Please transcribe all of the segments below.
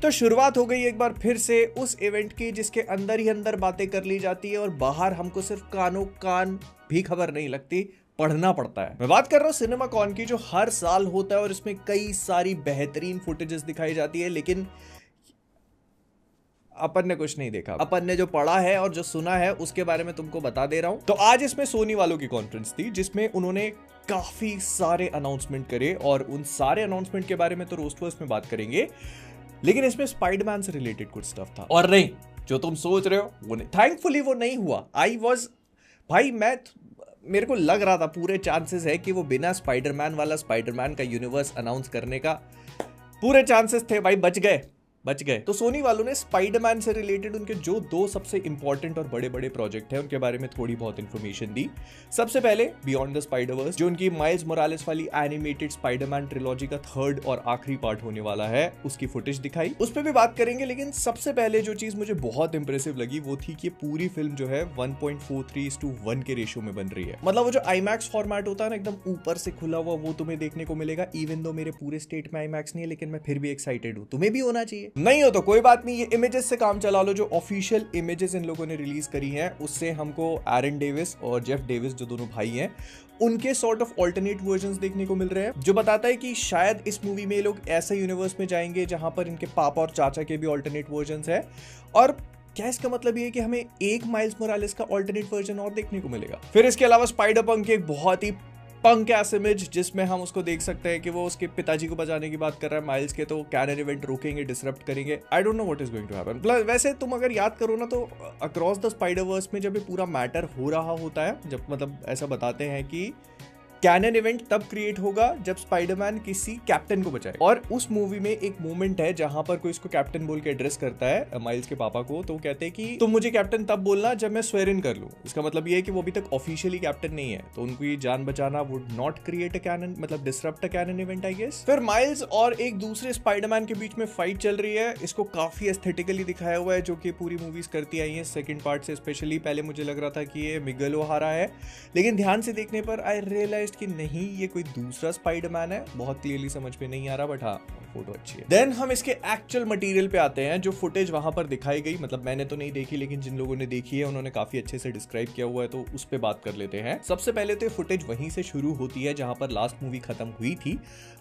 तो शुरुआत हो गई एक बार फिर से उस इवेंट की जिसके अंदर ही अंदर बातें कर ली जाती है और बाहर हमको सिर्फ कानों कान भी खबर नहीं लगती, पढ़ना पड़ता है। मैं बात कर रहा हूँ सिनेमा कॉन की, जो हर साल होता है और इसमें कई सारी बेहतरीन फुटेजेस दिखाई जाती है, लेकिन अपन ने कुछ नहीं देखा। अपन ने जो पढ़ा है और जो सुना है उसके बारे में तुमको बता दे रहा हूं। तो आज इसमें सोनी वालों की कॉन्फ्रेंस थी जिसमें उन्होंने काफी सारे अनाउंसमेंट करे और उन सारे अनाउंसमेंट के बारे में तो रोस्ट में बात करेंगे, लेकिन इसमें स्पाइडरमैन से रिलेटेड कुछ स्टफ था। और नहीं, जो तुम सोच रहे हो वो नहीं, थैंकफुली वो नहीं हुआ। भाई मेरे को लग रहा था पूरे चांसेस है कि वो बिना स्पाइडरमैन वाला स्पाइडरमैन का यूनिवर्स अनाउंस करने का पूरे चांसेस थे। भाई बच गए। तो सोनी वालों ने स्पाइडरमैन से रिलेटेड उनके जो दो सबसे इंपॉर्टेंट और बड़े बड़े प्रोजेक्ट हैं उनके बारे में थोड़ी बहुत इंफॉर्मेशन दी। सबसे पहले बियॉन्ड द स्पाइडरवर्स, जो उनकी माइल्स मोरालेस वाली एनिमेटेड स्पाइडरमैन ट्रिलॉजी का थर्ड और आखिरी पार्ट होने वाला है, उसकी फुटेज दिखाई, उस पर भी बात करेंगे। लेकिन सबसे पहले जो चीज मुझे बहुत इंप्रेसिव लगी वो थी कि पूरी फिल्म जो है 1.43:1 के रेशियो में बन रही है। मतलब वो जो आईमैक्स फॉर्मेट होता है ना, एकदम ऊपर से खुला हुआ, वो तुम्हें देखने को मिलेगा। इवन दो मेरे पूरे स्टेट में आईमैक्स नहीं है, लेकिन मैं फिर भी एक्साइटेड हूं। तुम्हें भी होना चाहिए। नहीं हो तो कोई बात नहीं, ये इमेजेस से काम चला लो। जो ऑफिशियल इमेजेस इन लोगों ने रिलीज करी हैं उससे हमको एरन डेविस और जेफ डेविस, जो दोनों भाई हैं, उनके सॉर्ट ऑफ ऑल्टरनेट वर्जन्स देखने को मिल रहे हैं, जो बताता है कि शायद इस मूवी में ये लोग ऐसे यूनिवर्स में जाएंगे जहां पर इनके पापा और चाचा के भी ऑल्टरनेट वर्जन्स है। और क्या इसका मतलब ये है कि हमें एक माइल्स मोरालेस का ऑल्टरनेट वर्जन और देखने को मिलेगा। फिर इसके अलावा स्पाइडर पंक की एक बहुत ही पंक एस इमेज जिसमें हम उसको देख सकते हैं कि वो उसके पिताजी को बचाने की बात कर रहा है माइल्स के, तो कैनन इवेंट रोकेंगे, डिसरप्ट करेंगे। I don't know what is going to happen. Plus वैसे तुम अगर याद करो ना, तो अक्रॉस द स्पाइडरवर्स में जब ये पूरा मैटर हो रहा होता है, जब मतलब ऐसा बताते हैं कि कैनन इवेंट तब क्रिएट होगा जब स्पाइडरमैन किसी कैप्टन को बचाए। और उस मूवी में एक मोमेंट है जहां पर कोई इसको कैप्टन बोल के एड्रेस करता है माइल्स के पापा को, तो कहते हैं कि तुम मुझे कैप्टन तब बोलना जब मैं स्वेर इन कर लूं। इसका मतलब ये है कि वो अभी तक ऑफिशियली कैप्टन नहीं है, तो उनको ये जान बचाना would not create a canon, मतलब disrupt a canon event, I guess. फिर माइल्स और एक दूसरे स्पाइडरमैन के बीच में फाइट चल रही है। इसको काफी एस्थेटिकली दिखाया हुआ है, जो कि पूरी मूवीज करती आई है सेकंड पार्ट से स्पेशली। पहले मुझे लग रहा था कि ये मिगल ओहारा है, लेकिन ध्यान से देखने पर आई रियलाइज्ड कि नहीं, ये कोई दूसरा स्पाइडरमैन है। बहुत क्लियरली समझ में नहीं आ रहा, बट हाँ फोटो अच्छी है। देन हम इसके एक्चुअल मटेरियल पे आते हैं। जो फुटेज वहां पर दिखाई गई, मतलब मैंने तो नहीं देखी, लेकिन जिन लोगों ने देखी है उन्होंने काफी अच्छे से डिस्क्राइब किया हुआ है, तो उस पे बात कर लेते हैं। सबसे पहले तो फुटेज वहीं से शुरू होती है जहां पर लास्ट मूवी खत्म हुई थी।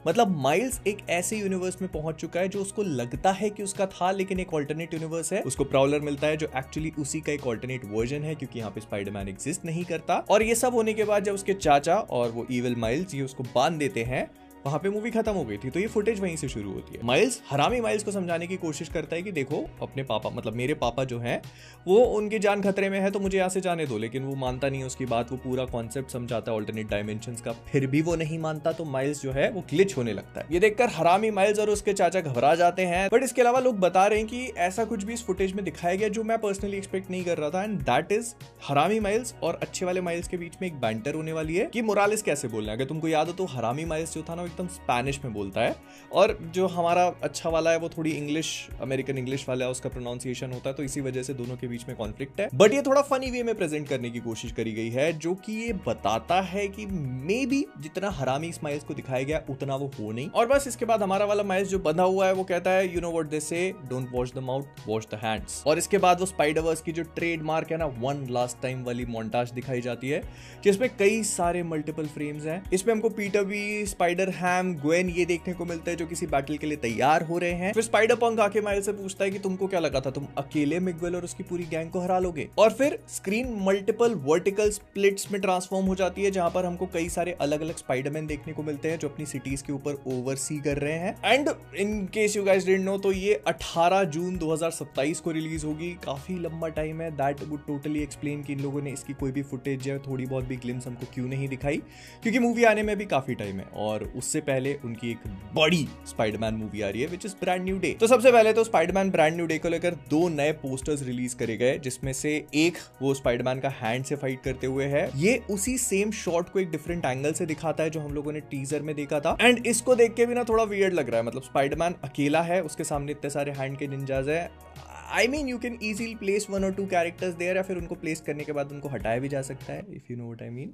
मतलब माइल्स एक ऐसे यूनिवर्स में पहुंच चुका है जो उसको लगता है कि उसका था, लेकिन एक ऑल्टरनेट यूनिवर्स है। उसको प्राउलर मिलता है जो एक्चुअली उसी का एक ऑल्टरनेट वर्जन है, क्योंकि यहाँ पे स्पाइडरमैन एग्जिस्ट नहीं करता। और ये सब होने के बाद जब उसके चाचा और वो इविल माइल्स ये उसको बांध देते हैं, वहां पे मूवी खत्म हो गई थी। तो ये फुटेज वहीं से शुरू होती है। माइल्स हरामी माइल्स को समझाने की कोशिश करता है कि देखो, अपने पापा, मतलब मेरे पापा जो हैं, वो उनकी जान खतरे में है, तो मुझे यहाँ से जाने दो। लेकिन वो मानता नहीं है उसकी बात। वो पूरा कॉन्सेप्ट समझाता है ऑल्टरनेट डायमेंशंस का, फिर भी वो नहीं मानता, तो माइल्स जो है वो ग्लिच होने लगता है। ये देखकर हरामी माइल्स और उसके चाचा घबरा जाते हैं। बट इसके अलावा लोग बता रहे हैं कि ऐसा कुछ भी इस फुटेज में दिखाया गया जो मैं पर्सनली एक्सपेक्ट नहीं कर रहा था, एंड दैट इज हरामी माइल्स और अच्छे वाले माइल्स के बीच में एक बैंटर होने वाली है कि मोरालेस कैसे बोलना है। अगर तुमको याद हो तो हरामी माइल्स जो था ना, एकदम स्पेनिश में बोलता है, और जो हमारा अच्छा वाला है वो थोड़ी इंग्लिश, अमेरिकन इंग्लिश वाला है, उसका प्रोनाउंसिएशन होता है, तो इसी वजह से दोनों के बीच में कॉन्फ्लिक्ट है। बट ये थोड़ा फनी वे में प्रेजेंट करने की कोशिश करी गई है, जो कि ये बताता है कि मे बी जितना हरामी माइल्स को दिखाया गया उतना वो हो नहीं। और बस इसके बाद हमारा वाला माइल्स जो बंधा हुआ है वो कहता है, यू नो व्हाट दे से, don't wash the mouth, wash the hands. और इसके बाद वो स्पाइडरवर्स की जो ट्रेडमार्क है ना, वन लास्ट टाइम वाली मोन्टाज दिखाई जाती है, जिसमें कई सारे मल्टीपल फ्रेम्स हैं। इसमें हमको पीटर बी, स्पाइडर हैम, ग्वेन ये देखने को मिलता है जो किसी बैटल के लिए तैयार हो रहे हैं। फिर स्पाइडर पंक आके माइल्स से पूछता है कि तुमको क्या लगा था, तुम अकेले मिगवेल और उसकी पूरी गैंग को हरा लोगे। और फिर स्क्रीन मल्टीपल वर्टिकल स्प्लिट्स में ट्रांसफॉर्म हो जाती है, जहां पर हमको कई सारे अलग अलग स्पाइडरमैन देखने को मिलते हैं जो अपनी सिटीज के ऊपर ओवरसी कर रहे हैं। And in case you guys didn't know, तो ये 18 जून 2027 को रिलीज होगी। काफी लंबा टाइम है। दैट वुड टोटली एक्सप्लेन कि इन लोगों ने इसकी कोई भी फुटेज या थोड़ी बहुत भी ग्लिम्स हमको क्यों नहीं दिखाई, क्योंकि मूवी आने में भी काफी टाइम है और उससे पहले उनकी एक बड़ी स्पाइडरमैन मूवी आ रही है which is brand new day. तो सबसे पहले तो स्पाइडरमैन ब्रांड न्यू डे को लेकर दो नए पोस्टर्स रिलीज करे गए, जिसमें से एक वो स्पाइडरमैन का हैंड से फाइट करते हुए है। ये उसी सेम शॉट को एक डिफरेंट एंगल से दिखाता है जो हम लोगों ने टीजर में देखा था। एंड इसको देख के भी ना थोड़ा वियर्ड लग रहा है। मतलब स्पाइडरमैन अकेला है, उसके सामने इतने सारे हैंड के निंजाज है। I mean you can easily place 1 और 2 कैरेक्टर्स देयर, या फिर उनको प्लेस करने के बाद उनको हटाया भी जा सकता है, if you know what I mean.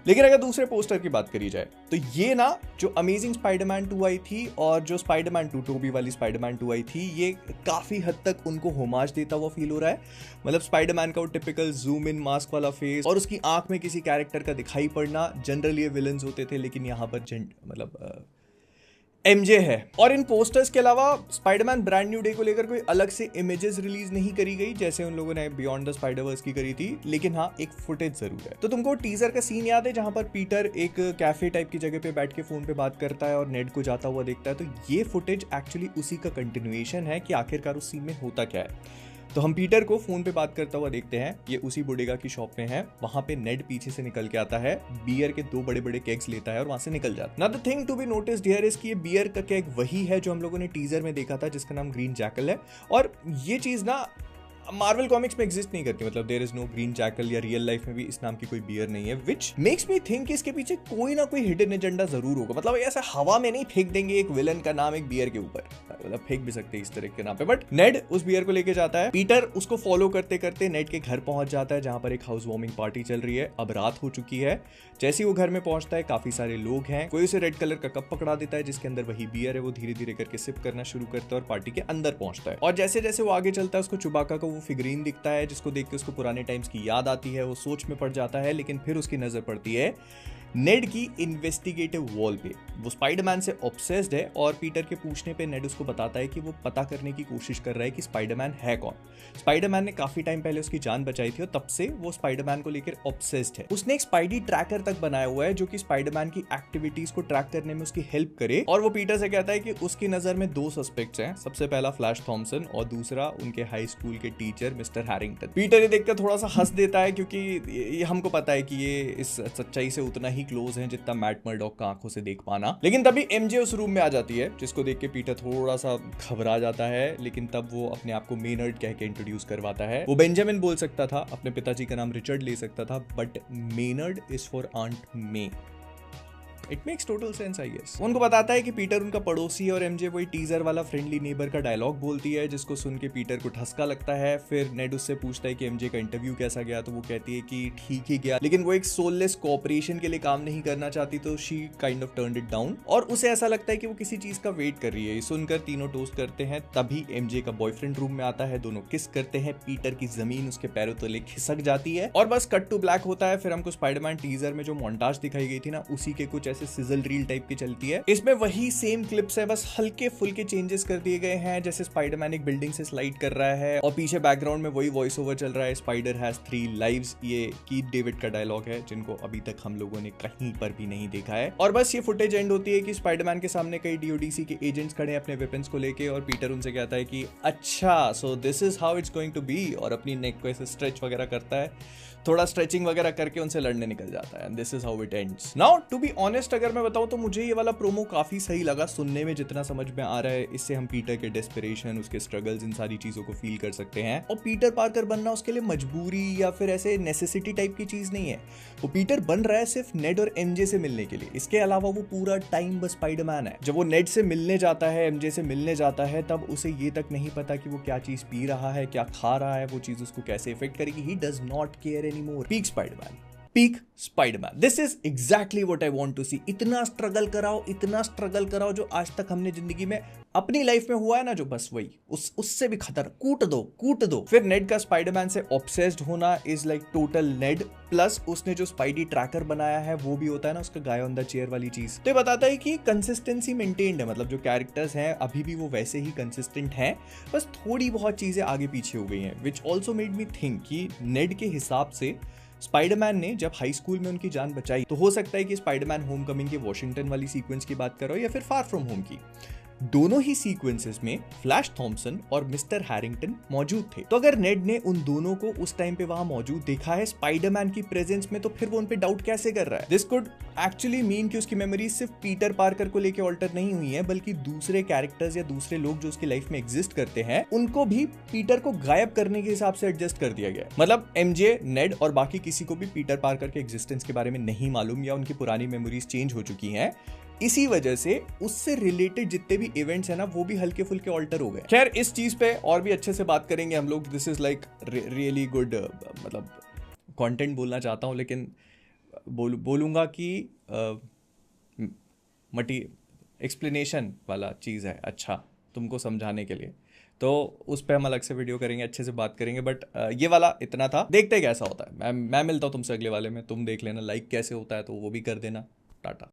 लेकिन अगर दूसरे पोस्टर की बात करी जाए तो ये ना जो अमेजिंग स्पाइडरमैन 2 आई थी और जो स्पाइडरमैन 2 टोबी वाली स्पाइडरमैन 2 आई थी, ये काफी हद तक उनको होमाज देता हुआ फील हो रहा है। मतलब स्पाइडरमैन का वो टिपिकल जूम इन मास्क वाला फेस और उसकी आंख में किसी कैरेक्टर का दिखाई पड़ना, जनरली ये विलन्स होते थे, लेकिन यहाँ पर मतलब एमजे है। और इन पोस्टर्स के अलावा स्पाइडरमैन ब्रांड न्यू डे को लेकर कोई अलग से इमेजेस रिलीज नहीं करी गई जैसे उन लोगों ने बियॉन्ड द स्पाइडरवर्स की करी थी, लेकिन हाँ एक फुटेज जरूर है। तो तुमको टीजर का सीन याद है जहां पर पीटर एक कैफे टाइप की जगह पे बैठ के फोन पे बात करता है और नेड को जाता हुआ देखता है, तो ये फुटेज एक्चुअली उसी का कंटिन्यूएशन है कि आखिरकार उस सीन में होता क्या है। तो हम पीटर को फोन पे बात करता हुआ देखते हैं, ये उसी बोडेगा की शॉप में है, वहां पे नेड पीछे से निकल के आता है, बियर के 2 बड़े बड़े केक्स लेता है और वहां से निकल जाता है। Now the thing to be noticed here is कि ये बियर का केक वही है जो हम लोगों ने टीजर में देखा था, जिसका नाम ग्रीन जैकल है। और ये चीज ना मार्वल कॉमिक्स में एग्जिस्ट नहीं करती, मतलब there is no green jackal, या रियल लाइफ में भी इस नाम की कोई बियर नहीं है, विच मेक्स मी थिंक कि इसके पीछे कोई ना कोई हिडन एजेंडा जरूर होगा। मतलब ऐसा हवा में नहीं फेंक देंगे एक विलन का नाम एक बियर के ऊपर, मतलब फेंक भी सकते हैं इस तरह के नाम पे। बट नेड उस बियर को लेके जाता है, पीटर उसको फॉलो करते करते नेड के घर पहुंच जाता है जहां पर एक हाउस वार्मिंग पार्टी चल रही है। अब रात हो चुकी है। जैसे ही वो घर में पहुंचता है काफी सारे लोग हैं, कोई उसे रेड कलर का कप पकड़ा देता है जिसके अंदर वही बियर है। वो धीरे धीरे करके सिप करना शुरू करता है और पार्टी के अंदर पहुंचता है। और जैसे जैसे वो आगे चलता है उसको चुबाका का वो फिगरीन दिखता है जिसको देख के उसको पुराने टाइम्स की याद आती है। वो सोच में पड़ जाता है, लेकिन फिर उसकी नजर पड़ती है नेड की इन्वेस्टिगेटिव वॉल पे। वो स्पाइडरमैन से ऑब्सेस्ड है और पीटर के पूछने पे नेड उसको बताता है कि वो पता करने की कोशिश कर रहा है कि स्पाइडरमैन है कौन। स्पाइडरमैन ने काफी टाइम पहले उसकी जान बचाई थी और तब से वो स्पाइडरमैन को लेकर ऑब्सेस्ड है। उसने एक स्पाइडी ट्रैकर तक बनाया हुआ है जो कि स्पाइडरमैन की एक्टिविटीज को ट्रैक करने में उसकी हेल्प करे। और वो पीटर से कहता है कि उसकी नजर में 2 सस्पेक्ट्स हैं, सबसे पहला फ्लैश थॉमसन और दूसरा उनके हाई स्कूल के टीचर मिस्टर हैरिंगटन। पीटर ये देखकर थोड़ा सा हंस देता है क्योंकि ये हमको पता है कि ये इस सच्चाई से उतना ही क्लोज है जितना मैट मर्डॉक का आंखों से देख पाना। लेकिन तभी एमजे उस रूम में आ जाती है जिसको देख के पीटर थोड़ा सा घबरा जाता है, लेकिन तब वो अपने आप को मेनर्ड कह के इंट्रोड्यूस करवाता है। वो बेंजामिन बोल सकता था, अपने पिताजी का नाम रिचर्ड ले सकता था, but Maynard is for aunt May. It makes total sense I guess. उनको बताता है कि पीटर उनका पड़ोसी है और एमजे वही टीजर वाला फ्रेंडली नेबर का डायलॉग बोलती है जिसको सुन के पीटर को ठसका लगता है। फिर नेड उससे पूछता है कि एमजे का इंटरव्यू कैसा गया, तो वो कहती है कि ठीक ही गया, लेकिन वो एक सोललेस कोऑपरेशन के लिए काम नहीं करना चाहती, तो she kind of turned it down. और उसे ऐसा लगता है कि वो किसी चीज का वेट कर रही है। ये सुनकर तीनों टोस्ट करते हैं। तभी एमजे का बॉयफ्रेंड रूम में आता है, दोनों किस करते हैं, पीटर की जमीन उसके पैरों तले खिसक जाती है और बस कट टू ब्लैक होता है। फिर हमको स्पाइडरमैन टीजर में जो मोन्टाज दिखाई गई थी ना, उसी के कुछ ऐसे सिजल रील टाइप की चलती है। इसमें वही सेम क्लिप्स है, बस हल्के फुल्के चेंजेस कर दिए गए हैं। जैसे स्पाइडरमैन एक बिल्डिंग से स्लाइड कर रहा है और पीछे बैकग्राउंड में वही वॉइस ओवर चल रहा है, स्पाइडर हैज 3 लाइव्स। ये कीथ डेविड का डायलॉग है जिनको अभी तक हम लोगों ने कहीं पर भी नहीं देखा है। और बस ये फुटेज एंड होती है कि स्पाइडरमैन के सामने कई डीओडीसी के एजेंट्स खड़े हैं अपने वेपन्स को लेके और पीटर उनसे कहता है कि अच्छा so this is how it's going to be, और अपनी नेक को ऐसे स्ट्रेच वगैरह करता है, थोड़ा स्ट्रेचिंग वगैरह करके उनसे लड़ने निकल जाता है। This is how it ends. Now to be honest अगर मैं बताऊं तो मुझे ये वाला प्रोमो काफी सही लगा सुनने में, जितना समझ में आ रहा है इससे हम पीटर के डेस्परेशन, उसके स्ट्रगल्स, इन सारी चीजों को फील कर सकते हैं। और पीटर पार्कर बनना उसके लिए मजबूरी या फिर ऐसे नेसेसिटी टाइप की चीज नहीं है। वो पीटर बन रहा है सिर्फ नेड और एमजे से मिलने के लिए, इसके अलावा वो पूरा टाइम बस स्पाइडरमैन है। जब वो नेड से मिलने जाता है, एमजे से मिलने जाता है, तब उसे ये तक नहीं पता कि वो क्या चीज पी रहा है, क्या खा रहा है, वो चीज उसको कैसे इफेक्ट करेगी। He does not care anymore. Peak Spiderman, peak Spiderman, this is exactly what I want to see. इतना स्ट्रगल कराओ जो आज तक हमने जिंदगी में अपनी लाइफ में हुआ है ना, जो बस वही उससे भी खतरनाक, कूट दो। फिर नेड का स्पाइडरमैन से ऑब्सेस्ड होना is like total Ned, plus उसने जो स्पाइडी ट्रैकर बनाया है वो भी होता है ना उसका गाय ऑन द चेयर वाली चीज। तो ये बताता है कि कंसिस्टेंसी मेंटेन्ड है, मतलब जो कैरेक्टर्स हैं अभी भी वो वैसे ही कंसिस्टेंट हैं, बस थोड़ी बहुत चीजें आगे पीछे हो गई हैं। Which also made me think कि नेड के हिसाब से स्पाइडरमैन ने जब हाई स्कूल में उनकी जान बचाई, तो हो सकता है कि स्पाइडरमैन होमकमिंग के वॉशिंगटन वाली सीक्वेंस की बात करो या फिर फार फ्रॉम होम की। दोनों ही सीक्वेंसेस में फ्लैश थॉमसन और मिस्टर हैरिंगटन मौजूद थे। तो अगर नेड ने उन दोनों को उस टाइम पे वहां मौजूद देखा है स्पाइडरमैन की प्रेजेंस में, तो फिर वो उन पे डाउट कैसे कर रहा है? दिस कुड एक्चुअली मीन कि उसकी मेमोरी सिर्फ पीटर पार्कर को लेके ऑल्टर नहीं हुई है, बल्कि दूसरे कैरेक्टर्स या दूसरे लोग जो उसकी लाइफ में एग्जिस्ट करते हैं उनको भी पीटर को गायब करने के हिसाब से एडजस्ट कर दिया गया। मतलब एमजे, नेड और बाकी किसी को भी पीटर पार्कर के एग्जिस्टेंस के बारे में नहीं मालूम या उनकी पुरानी मेमोरीज चेंज हो चुकी हैं। इसी वजह से उससे रिलेटेड जितने भी इवेंट्स है ना वो भी हल्के फुल्के ऑल्टर हो गए। खैर इस चीज पे और भी अच्छे से बात करेंगे हम लोग। This is like really good, मतलब कंटेंट बोलना चाहता हूँ लेकिन बोलूँगा कि मटी एक्सप्लेनेशन वाला चीज़ है, अच्छा तुमको समझाने के लिए, तो उस पर हम अलग से वीडियो करेंगे, अच्छे से बात करेंगे। बट ये वाला इतना था, देखते कैसा होता है। मैं मिलता हूँ तुमसे अगले वाले में, तुम देख लेना लाइक कैसे होता है तो वो भी कर देना। टाटा।